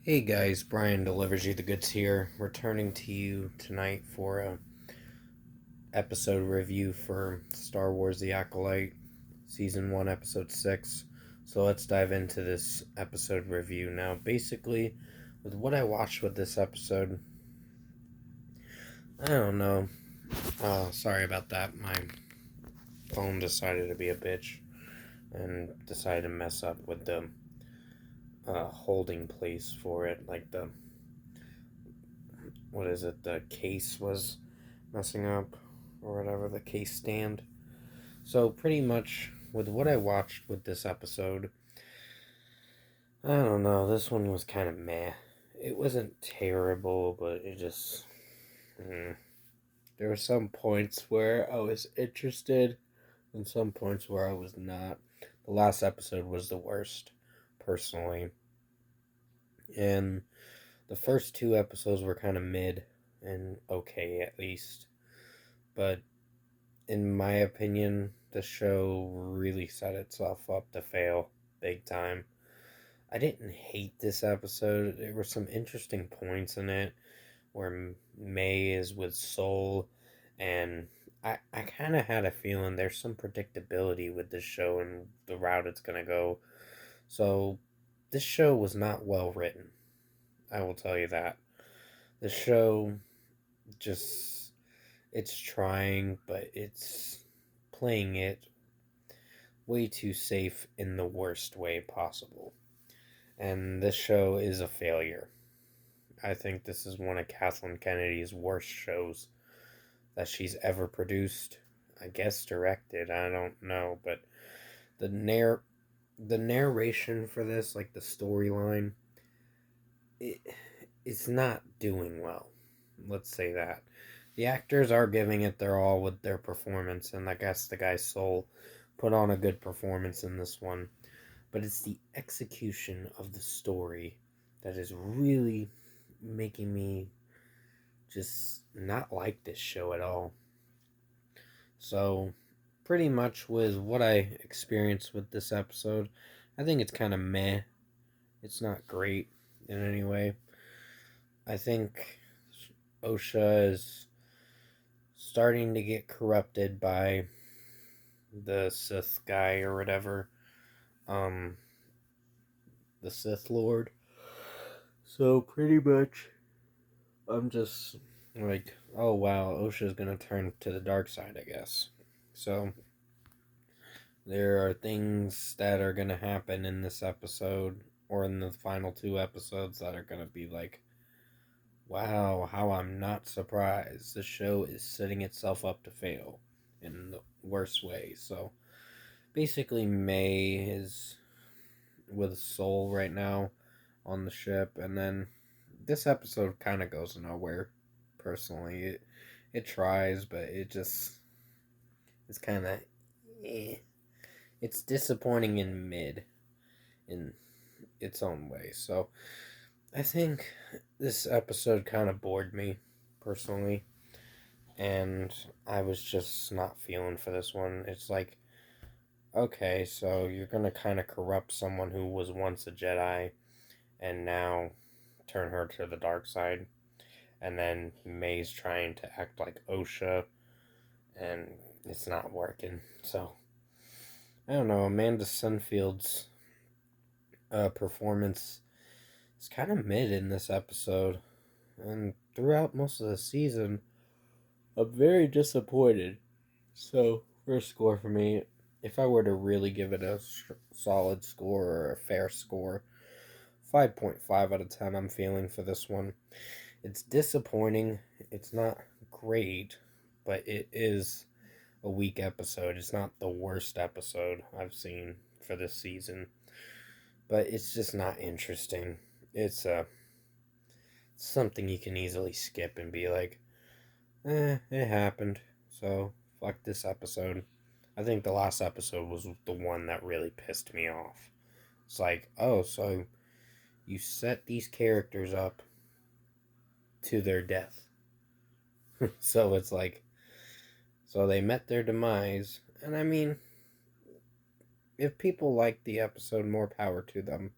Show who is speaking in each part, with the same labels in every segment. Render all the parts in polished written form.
Speaker 1: Hey guys, Brian delivers you the goods here, returning to you tonight for a episode review for Star Wars: The Acolyte, Season 1, Episode 6. So let's dive into this episode review now. Basically, with what I watched with this episode, I don't know. Sorry about that. My phone decided to be a bitch and decided to mess up with the holding place for it. Like the case was messing up or whatever, the case stand. So pretty much with what I watched with this episode, I don't know, this one was kind of meh. It wasn't terrible, but it just there were some points where I was interested and some points where I was not. The last episode was the worst, personally. And the first two episodes were kind of mid and okay at least. But in my opinion, the show really set itself up to fail big time. I didn't hate this episode. There were some interesting points in it where May is with Soul, and I kind of had a feeling there's some predictability with this show and the route it's going to go. So, this show was not well written. I will tell you that. The show just, it's trying, but it's playing it way too safe in the worst way possible. And this show is a failure. I think this is one of Kathleen Kennedy's worst shows that she's ever produced. I guess directed, I don't know, but the the narration for this, like the storyline, it, it's not doing well. Let's say that. The actors are giving it their all with their performance, and I guess the guy's soul put on a good performance in this one. But it's the execution of the story that is really making me just not like this show at all. So, pretty much with what I experienced with this episode, I think it's kind of meh. It's not great in any way. I think OSHA is starting to get corrupted by the Sith guy or whatever. Um, the Sith Lord. So, pretty much, I'm just like, oh wow, OSHA's gonna turn to the dark side, I guess. So, there are things that are gonna happen in this episode or in the final two episodes that are gonna be like, wow, how I'm not surprised. The show is setting itself up to fail in the worst way. So, basically, May is with Soul right now on the ship, and then this episode kind of goes nowhere. Personally, it tries, but it's kind of it's disappointing in mid in its own way. So I think this episode kind of bored me personally, and I was just not feeling for this one. It's like, okay, so you're gonna kind of corrupt someone who was once a Jedi and now turn her to the dark side. And then May's trying to act like OSHA, and it's not working. So, I don't know. Amanda Sunfield's performance is kind of mid in this episode. And throughout most of the season, I'm very disappointed. So, first score for me, if I were to really give it a solid score or a fair score, 5.5 out of 10 I'm feeling for this one. It's disappointing. It's not great, but it is a weak episode. It's not the worst episode I've seen for this season, but it's just not interesting. It's something you can easily skip and be like, it happened. So fuck this episode. I think the last episode was the one that really pissed me off. It's like, oh, so you set these characters up to their death. So it's like, so they met their demise. And I mean, if people like the episode, more power to them.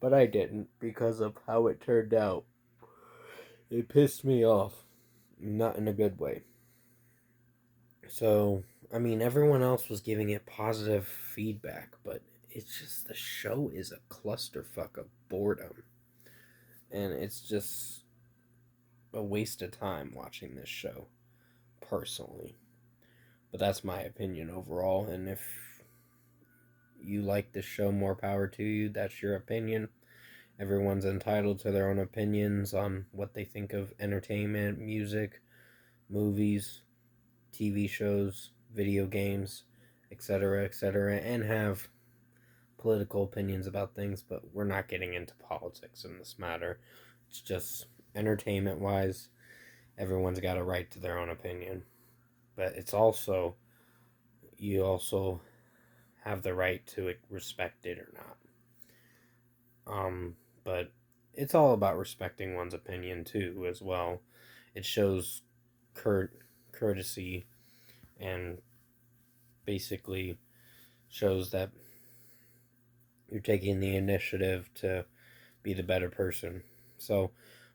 Speaker 1: but I didn't because of how it turned out. It pissed me off, not in a good way. So, I mean, everyone else was giving it positive feedback, but it's just the show is a clusterfuck of boredom. And it's just a waste of time watching this show, personally. But that's my opinion overall. And if you like this show, more power to you. That's your opinion. Everyone's entitled to their own opinions on what they think of entertainment, music, movies, TV shows, video games, etc., and have political opinions about things, but we're not getting into politics in this matter. It's just entertainment wise, everyone's got a right to their own opinion. But it's also, you also have the right to respect it or not. But it's all about respecting one's opinion too, as well. It shows courtesy and basically shows that you're taking the initiative to be the better person. So,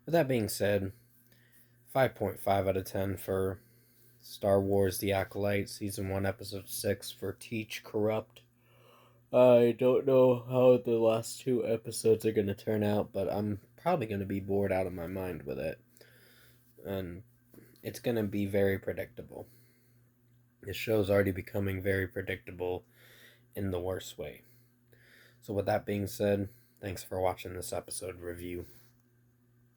Speaker 1: with that being said, 5.5 out of 10 for Star Wars The Acolyte, Season 1, Episode 6 for Teach Corrupt. I don't know how the last two episodes are going to turn out, but I'm probably going to be bored out of my mind with it. And it's going to be very predictable. The show's already becoming very predictable in the worst way. So with that being said, thanks for watching this episode review.